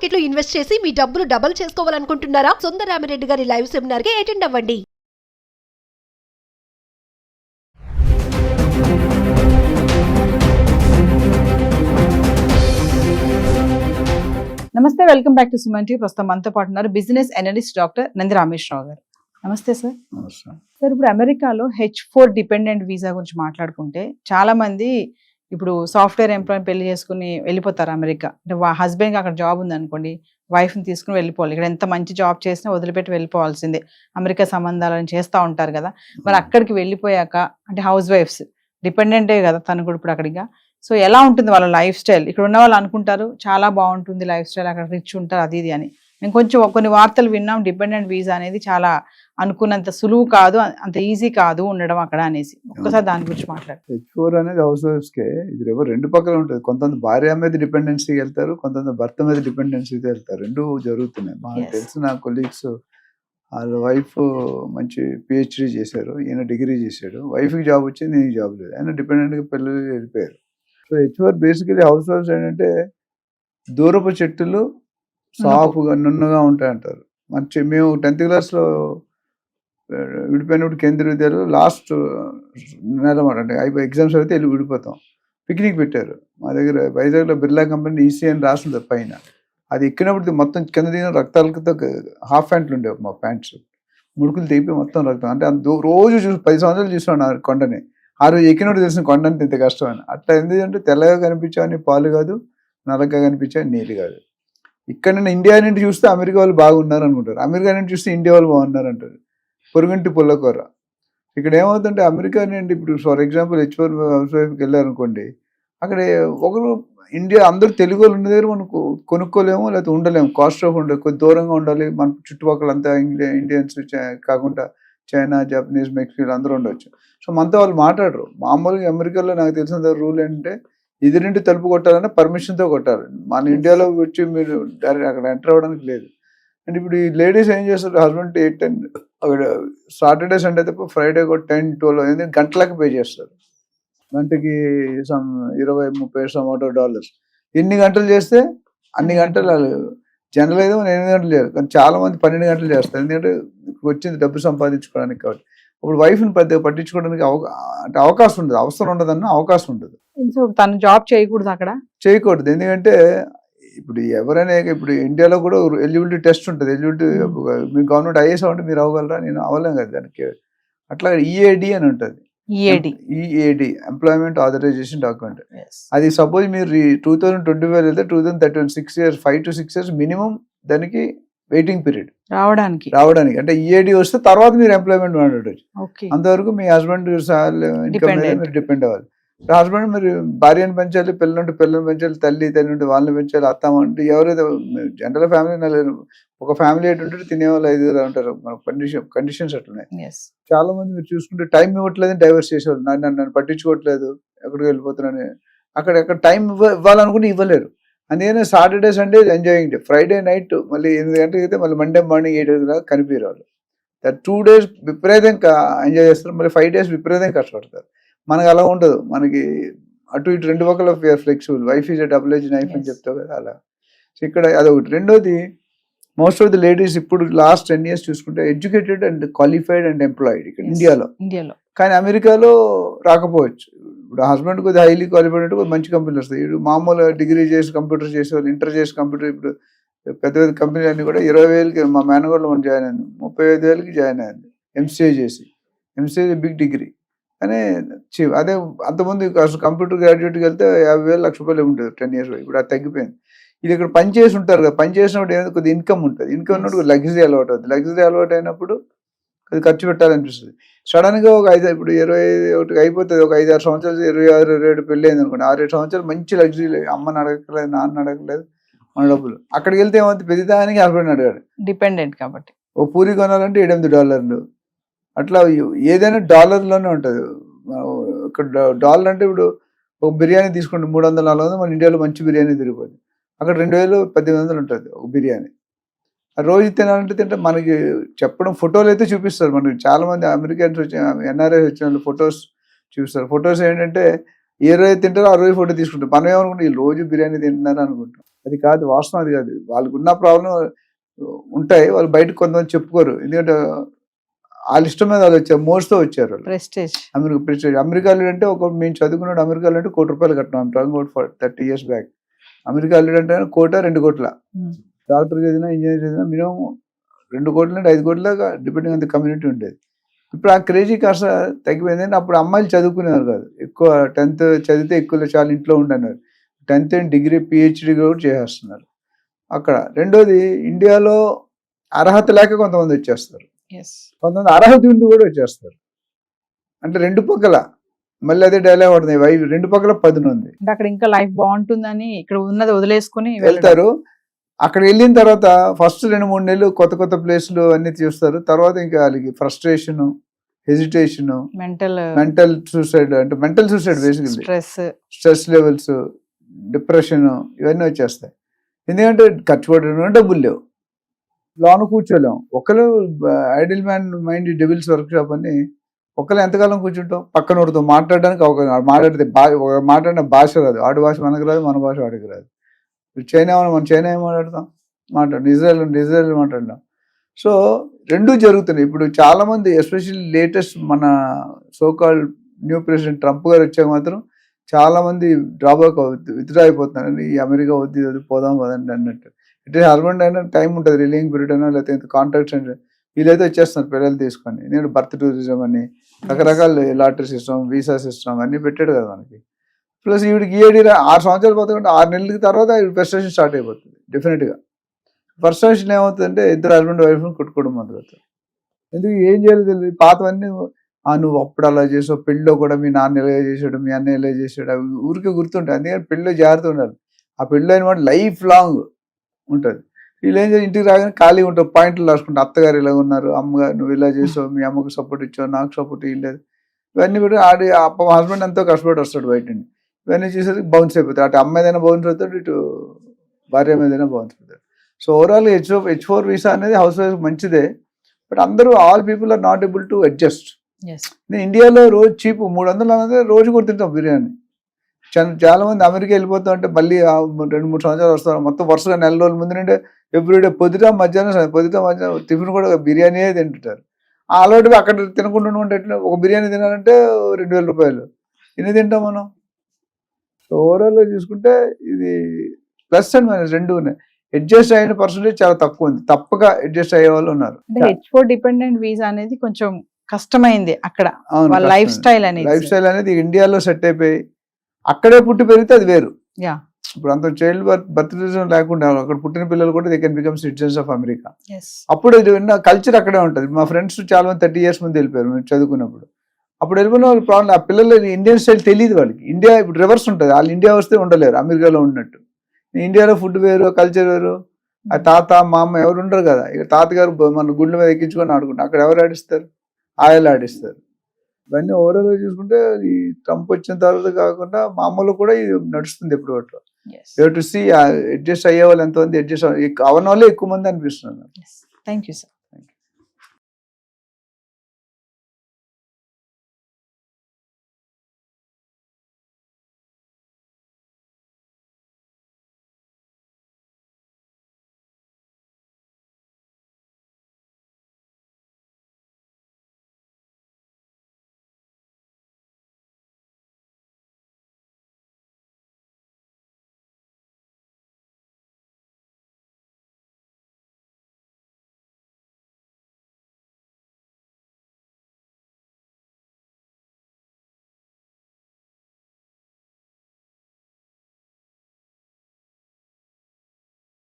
Market లో invest చేసి మీ డబ్బులు డబుల్ చేసుకోవాలనుకుంటున్నారా? సుందరరామిరెడ్డి గారి లైవ్ సెమినార్ కి అటెండ్ అవ్వండి. నమస్తే, welcome back to Suman TV. ప్రస్తుతం మనతో పాటు ఉన్నారు business analyst doctor Nandi Rameshwar Rao గారు. నమస్తే సార్. సార్, ఇప్పుడు అమెరికాలో H4 డిపెండెంట్ వీసా గురించి మాట్లాడుకుంటే చాలా మంది ఇప్పుడు సాఫ్ట్వేర్ ఎంప్లాయ్ పెళ్లి చేసుకుని వెళ్ళిపోతారు అమెరికా. అంటే హస్బెండ్కి అక్కడ జాబ్ ఉంది అనుకోండి, వైఫ్ని తీసుకుని వెళ్ళిపోవాలి. ఇక్కడ ఎంత మంచి జాబ్ చేసినా వదిలిపెట్టి వెళ్ళిపోవాల్సిందే. అమెరికా సంబంధాలను చేస్తూ ఉంటారు కదా. మరి అక్కడికి వెళ్ళిపోయాక అంటే హౌస్ వైఫ్స్ డిపెండెంటే కదా తను కూడా ఇప్పుడు అక్కడిగా. సో ఎలా ఉంటుంది వాళ్ళ లైఫ్ స్టైల్? ఇక్కడ ఉన్న వాళ్ళు అనుకుంటారు చాలా బాగుంటుంది లైఫ్ స్టైల్, అక్కడ రిచ్ ఉంటారు అది ఇది అని. నేను కొంచెం కొన్ని వార్తలు విన్నాం, డిపెండెంట్ వీసా అనేది చాలా అనుకున్నంత సులువు కాదు, అంత ఈజీ కాదు ఉండడం అక్కడ అనేసి. ఒక్కసారి దాని గురించి మాట్లాడు. H4 అనేది హౌస్ వైఫ్స్ కే ఇది రెండు పక్కల ఉంటుంది. కొంతమంది భార్య మీద డిపెండెన్సీకి వెళ్తారు, కొంతమంది భర్త మీద డిపెండెన్సీకి వెళ్తారు. రెండు జరుగుతున్నాయి. మాకు తెలిసిన కొలీగ్స్ వాళ్ళ వైఫ్ మంచి PhD చేశారు, ఈయన డిగ్రీ చేశాడు. వైఫ్కి జాబ్ వచ్చింది, నేను జాబ్ లేదు, ఆయన డిపెండెంట్గా పిల్లలు వెళ్ళిపోయారు. So H4 basically house wives ఏంటంటే దూరపు చెట్టులు సాఫ్గా నున్నగా ఉంటాయంటారు. మేము 10th క్లాస్లో విడిపోయినప్పుడు కేంద్రీయ విద్యాలయంలో లాస్ట్ నెల మాట అంటే అయిపోయి ఎగ్జామ్స్ అయితే వెళ్ళి విడిపోతాం. పిక్నిక్ పెట్టారు మా దగ్గర వైజాగ్లో. బిర్లా కంపెనీ EC అని రాస్తుంది పైన. అది ఎక్కినప్పుడు మొత్తం కింద దిగిన రక్తాలతో హాఫ్ ప్యాంట్లు ఉండేవి మా ప్యాంట్స్, ముడుకులు తెగిపోయి మొత్తం రక్తం. అంటే రోజు 10 సంవత్సరాలు చూస్తున్నాను కొండని. ఆ రోజు ఎక్కినప్పుడు తెలిసిన కొండ అంటే ఇంత కష్టం అని. అట్లా ఎందుకంటే తెల్లగా కనిపించావని పాలు కాదు, నల్లగా కనిపించావని నీళ్ళు కాదు. ఇక్కడ ఇండియా నుండి చూస్తే అమెరికా వాళ్ళు బాగున్నారు అనుకుంటారు, అమెరికా నుండి చూస్తే ఇండియా వాళ్ళు బాగున్నారు అంటారు. పొరుగింటి పుల్లకూర. ఇక్కడ ఏమవుతుందంటే అమెరికా నుండి ఇప్పుడు ఫర్ ఎగ్జాంపుల్ H4 హౌస్ వైఫ్కి వెళ్ళారనుకోండి, అక్కడ ఒకరు ఇండియా అందరూ తెలుగు వాళ్ళు ఉన్న దగ్గర మనకు కొనుక్కోలేము, లేకపోతే ఉండలేము. కాస్ట్ ఆఫ్ ఉండదు, కొద్ది దూరంగా ఉండాలి. మన చుట్టుపక్కల అంతా ఇండియన్స్ కాకుండా చైనా, జపనీస్, మెక్సికన్ అందరూ ఉండొచ్చు. సో మనతో వాళ్ళు మాట్లాడరు. మామూలుగా అమెరికాలో నాకు తెలిసిన రూల్ ఏంటంటే ఎదురింటి తలుపు కొట్టాలంటే పర్మిషన్తో కొట్టాలి. మన ఇండియాలో వచ్చి మీరు డైరెక్ట్ అక్కడ ఎంటర్ అవ్వడానికి లేదు. అండ్ ఇప్పుడు ఈ లేడీస్ ఏం చేస్తారు, హస్బెండ్ 8-10 అక్కడ సాటర్డే సండే తప్ప ఫ్రైడే కూడా 10-12 ఎందుకంటే గంటలకు పే చేస్తారు. గంటకి సమ్ $20-30 ఎన్ని గంటలు చేస్తే అన్ని గంటలు. జనరల్ అయితే 8 గంటలు చేయరు, కానీ చాలా మంది 12 గంటలు చేస్తారు. ఎందుకంటే వచ్చింది డబ్బు సంపాదించుకోవడానికి కాబట్టి. ఇప్పుడు వైఫ్ని పెద్దగా పట్టించుకోవడానికి అంటే అవకాశం ఉండదు, అవసరం ఉండదన్న అవకాశం ఉండదు. తను జాబ్ చేయకూడదు, అక్కడ చేయకూడదు. ఎందుకంటే ఇప్పుడు ఎవరైనా ఇప్పుడు ఇండియాలో కూడా ఎలిజిబిలిటీ టెస్ట్ ఉంటుంది. ఎలిజిబిలిటీ మీరు గవర్నమెంట్ IAS అవ్వండి, మీరు అవ్వగలరా? నేను అవ్వలేం కదా దానికి. అట్లా EAD అని ఉంటుంది, EAD ఎంప్లాయ్మెంట్ ఆథరైజేషన్ డాక్యుమెంట్. అది సపోజ్ మీరు 2025 వెళ్తే 2031 6 years 5 to 6 years మినిమం దానికి వెయిటింగ్ పీరియడ్ రావడానికి. అంటే EAD వస్తే తర్వాత మీరు ఎంప్లాయ్మెంట్ మాట్లాడవచ్చు. అంతవరకు మీ హస్బెండ్ ఇన్కమ్ మీద మీరు డిపెండ్ అవ్వాలి. హస్బెండ్ మీరు భార్యను పెంచాలి, పిల్లలుంటే పిల్లల్ని పెంచాలి, తల్లి ఉంటే వాళ్ళని పెంచాలి, అత్తమ్మ అంటే ఎవరైతే జనరల్ ఫ్యామిలీ ఒక ఫ్యామిలీ ఏంటంటే తినేవాళ్ళు 5 ఉంటారు. మన కండిషన్స్ అట్లున్నాయి. చాలా మంది మీరు చూసుకుంటే టైం ఇవ్వట్లేదని డైవర్స్ చేసేవాళ్ళు. నన్ను పట్టించుకోవట్లేదు, ఎక్కడికి వెళ్ళిపోతున్నాను. అక్కడ టైం ఇవ్వాలనుకుంటే ఇవ్వలేరు. అందుకని Saturday Sunday enjoying day. Friday night మళ్ళీ 8 గంటలకి అయితే మళ్ళీ మండే మార్నింగ్ 7 దాకా కనిపించారు వాళ్ళు. 2 days విపరీతంగా ఎంజాయ్ చేస్తారు, మళ్ళీ 5 days విపరీతంగా కష్టపడతారు. మనకు అలా ఉండదు. మనకి అటు ఇటు రెండు పక్కల flexible. Wife is double age knife అని చెప్తావు కదా అలా. సో ఇక్కడ అదొకటి. రెండోది, మోస్ట్ ఆఫ్ ది లేడీస్ ఇప్పుడు లాస్ట్ 10 years చూసుకుంటే educated and qualified and employed ఇక్కడ ఇండియాలో. కానీ అమెరికాలో రాకపోవచ్చు. ఇప్పుడు హస్బెండ్ కొద్దిగా హైలీ క్వాలిఫైడ్ అంటే మంచి కంపెనీలు వస్తాయి. ఇప్పుడు మామూలు డిగ్రీ చేసి కంప్యూటర్ చేసేవాళ్ళు, ఇంటర్ చేసి కంప్యూటర్, ఇప్పుడు పెద్ద పెద్ద కంపెనీలు అన్నీ కూడా 20,000కి మా మేనగోళ్ళు మనం జాయిన్ అయింది, 35,000కి జాయిన్ అయింది MCA చేసి. MCA బిగ్ డిగ్రీ అని అదే. అంతమంది కంప్యూటర్ గ్రాడ్యుయేట్కి వెళ్తే 50,000 లక్ష రూపాయలు ఉంటుంది 10 years. ఇప్పుడు అది తగ్గిపోయింది. ఇది ఇక్కడ పని చేసి ఉంటారు కదా, పని చేసినప్పుడు ఏదైనా కొద్దిగా ఇన్కమ్ ఉంటుంది. ఇన్కమ్ ఉన్నప్పుడు లగ్జరీ అలవాటు అవుతుంది. లగ్జరీ అలవాటు అయినప్పుడు అది ఖర్చు పెట్టాలనిపిస్తుంది. సడన్గా ఒక 5 ఇప్పుడు 21 అయిపోతుంది, ఒక 5-6 సంవత్సరాలు 26-27 పెళ్ళి అయింది అనుకోండి. 6-7 సంవత్సరాలు మంచి లగ్జరీ, అమ్మని అడగట్లేదు, నాన్న అడగట్లేదు, మన డబ్బులు. అక్కడికి వెళ్తే ఏమవుతుంది, ప్రతిదానికి హస్బెండ్ అడగాడు, డిపెండెంట్ కాబట్టి. ఓ పూరి కొనాలంటే $8 అట్లా. ఏదైనా డాలర్లోనే ఉంటుంది. ఇక్కడ డాలర్ అంటే ఇప్పుడు ఒక బిర్యానీ తీసుకుంటే 300-400, మన ఇండియాలో మంచి బిర్యానీ తిరిగిపోతుంది. అక్కడ 2,000-1,800 ఉంటుంది ఒక బిర్యానీ. ఆ రోజు తినాలంటే తింటే మనకి చెప్పడం ఫోటోలు అయితే చూపిస్తారు. మనకి చాలా మంది అమెరికన్స్ వచ్చి NRI వచ్చిన వాళ్ళు ఫొటోస్ చూపిస్తారు. ఫొటోస్ ఏంటంటే ఏ రోజు తింటారో ఆ రోజు ఫోటో తీసుకుంటారు. మనం ఏమనుకుంటాం, ఈ రోజు బిర్యానీ తింటున్నారు అనుకుంటాం. అది కాదు, వాస్తవం అది కాదు. వాళ్ళకు ఉన్న ప్రాబ్లం ఉంటాయి, వాళ్ళు బయటకు కొంతమంది చెప్పుకోరు. ఎందుకంటే వాళ్ళ ఇష్టం మీద వాళ్ళు వచ్చారు, మోస్తో వచ్చారు వాళ్ళు. ప్రెస్టేజ్. అమెరికాలో అంటే మేము చదువుకున్నాడు అమెరికాలో అంటే ₹1,00,000 కట్టినాం. 30 years బ్యాక్. అమెరికాలో అంటే 1 కోటి 2 కోట్ల డాక్టర్ చదివినా ఇంజనీర్ చదివినా మినిమం 2 కోట్ల నుండి 5 కోట్ల దాకా డిపెండింగ్ ఆన్ ది కమ్యూనిటీ ఉండేది. ఇప్పుడు ఆ క్రేజీ కాస్త తగ్గిపోయింది. అప్పుడు అమ్మాయిలు చదువుకునేవారు కాదు, ఎక్కువ 10th చదివితే ఎక్కువ చాలా ఇంట్లో ఉండన్నారు. 10th డిగ్రీ PhD కూడా చేసేస్తున్నారు అక్కడ. రెండోది, ఇండియాలో అర్హత లేక కొంతమంది వచ్చేస్తారు, కొంతమంది అర్హత ఉండి కూడా వచ్చేస్తారు. అంటే రెండు పక్కల మళ్ళీ అదే డైలాగ్ పడుతుంది, 2 పక్కల 10 ఉంది. అంటే అక్కడ ఇంకా లైఫ్ బాగుంటుందని ఇక్కడ ఉన్నది వదిలేసుకుని వెళ్తారు. అక్కడ వెళ్ళిన తర్వాత ఫస్ట్ 2-3 నెలలు కొత్త కొత్త ప్లేస్లు అన్ని చూస్తారు. తర్వాత ఇంకా వాళ్ళకి ఫ్రస్ట్రేషన్, హెజిటేషన్, మెంటల్ సూసైడ్, అంటే mental suicide basically, stress levels, depression ఇవన్నీ వచ్చేస్తాయి. ఎందుకంటే ఖర్చు పెట్టడం డబ్బులు లేవు, లోన కూర్చోలేము. ఒకరు idle mind devil's workshop అని ఒకరు ఎంతకాలం కూర్చుంటాం, పక్కన ఒకరితో మాట్లాడడానికి మాట్లాడితే మాట్లాడిన భాష రాదు, ఆడి భాష మనకు రాదు, మన భాష వాడికి రాదు. మనం చైనా ఏం మాట్లాడతాం, ఇజ్రాయెల్ మాట్లాడతాం. సో రెండూ జరుగుతున్నాయి. ఇప్పుడు చాలా మంది ఎస్పెషల్లీ లేటెస్ట్ మన సోకాల్ న్యూ ప్రెసిడెంట్ ట్రంప్ గారు వచ్చాక మాత్రం చాలా మంది డ్రాబ్యాక్ విత్డ్రా అయిపోతున్నారు. ఈ అమెరికా వద్దు పోదాం పదండి అన్నట్టు. అంటే హస్బెండ్ అయినా టైం ఉంటుంది, రిలీయింగ్ పీరియడ్ అయినా లేకపోతే కాంట్రాక్ట్స్ అంటే వీళ్ళైతే వచ్చేస్తున్నారు పిల్లలు తీసుకొని. నేను బర్త్ టూరిజం అని రకరకాల లాటరీ సిస్టమ్, వీసా సిస్టమ్ అన్ని పెట్టాడు కదా మనకి. ప్లస్ వీడికి EAD 6 సంవత్సరాలు పోతుంటే 6 నెలల తర్వాత ఫ్రస్ట్రేషన్ స్టార్ట్ అయిపోతుంది డెఫినెట్గా. ఫ్రస్ట్రేషన్ ఏమవుతుందంటే ఇద్దరు హస్బెండ్ వైఫ్ని కొట్టుకోవడం మొదలవుతుంది. ఎందుకు ఏం చేయాలో తెలియదు. పాతవన్నీ నువ్వు అప్పుడు అలా చేసావు, పెళ్ళిలో కూడా మీ నాన్న ఎలా చేసాడు, మీ అన్న ఎలా చేసాడు, అవి ఊరికే గుర్తుంటాయి. అందుకని పెళ్ళిలో జాగ్రత్త ఉండాలి. ఆ పెళ్ళి అయిన మాట లైఫ్ లాంగ్ ఉంటుంది. వీళ్ళు ఏం చేసి ఇంటికి రాగానే ఖాళీ ఉంటారు, పాయింట్లు రాసుకుంటారు. అత్తగారు ఇలా ఉన్నారు, అమ్మగారు నువ్వు ఇలా చేసావు, మీ అమ్మకు సపోర్ట్ ఇచ్చావు, నాకు సపోర్ట్ ఇవ్వలేదు, ఇవన్నీ కూడా హస్బెండ్ ఎంతో కష్టపడి వస్తాడు బయట నుండి. ఇవన్నీ చేసేది బౌన్స్ అయిపోతాయి. అటు అమ్మాయి ఏదైనా బౌన్స్ అవుతాడు, ఇటు భార్య మీదైనా బౌన్స్ అవుతాడు. సో ఓవరాల్ H4 వీసా అనేది హౌస్ వైఫ్ మంచిదే. బట్ అందరూ all people are not able to adjust. ఇండియాలో రోజు చీప్ 300 అనేది రోజు కూడా తింటాం బిర్యానీ. చాలా మంది అమెరికా వెళ్ళిపోతాం అంటే మళ్ళీ 2-3 సంవత్సరాలు వస్తారు. మొత్తం వరుసగా 4 రోజుల ముందు నుండే ఎవ్రీడే పొద్దుట మధ్యాహ్నం టిఫిన్ కూడా బిర్యానీయే తింటుంటారు. ఆ అలవాటు అక్కడ తినకుండా ఉంటే ఒక బిర్యానీ తినాలంటే ₹2,000. ఎన్ని తింటాం మనం? సో ఓవరాల్ చూసుకుంటే ఇది ప్లస్ అండ్ మైనస్ రెండు ఉన్నాయి. అడ్జస్ట్ అయిన పర్సెంటేజ్ చాలా తక్కువ ఉంది, తప్పగా అడ్జస్ట్ అయ్యే వాళ్ళు ఉన్నారు. H4 డిపెండెంట్ వీసా అనేది కొంచెం కష్టమైంది అక్కడ. లైఫ్ స్టైల్ అనేది ఇండియాలో సెట్ అయిపోయి అక్కడే పుట్టి పెరిగితే అది వేరు. ఇప్పుడు అంత చైల్డ్ బర్త్ లేకుండా అక్కడ పుట్టిన పిల్లలు కూడా they can become citizens of America. అప్పుడు ఇది కల్చర్ అక్కడే ఉంటుంది. మా ఫ్రెండ్స్ చాలా మంది 30 years ముందు వెళ్ళిపోయారు మేము చదువుకున్నప్పుడు. అప్పుడు వెళ్ళిపోయిన వాళ్ళకి ప్రాబ్లం, ఆ పిల్లలు ఇండియన్ స్టైల్ తెలియదు వాళ్ళకి. ఇండియా ఇప్పుడు రివర్స్ ఉంటుంది, వాళ్ళు ఇండియా వస్తే ఉండలేరు అమెరికాలో ఉన్నట్టు. ఇండియాలో ఫుడ్ వేరు, కల్చర్ వేరు. ఆ తాత మా అమ్మ ఎవరు ఉండరు కదా, ఇక తాతగారు మన గుండె మీద ఎక్కించుకొని ఆడుకుంటారు. అక్కడ ఎవరు ఆడిస్తారు? ఆయిల్ ఆడిస్తారు. ఇవన్నీ ఓవరాల్ చూసుకుంటే ఈ ట్రంప్ వచ్చిన తర్వాత కాకుండా మామూలు కూడా ఇది నడుస్తుంది ఎప్పుడు అట్లా. టు సీ అడ్జస్ట్ అయ్యే వాళ్ళు ఎంతమంది అడ్జస్ట్ అవన్న వాళ్ళే ఎక్కువ మంది అనిపిస్తున్నారు. Thank you sir.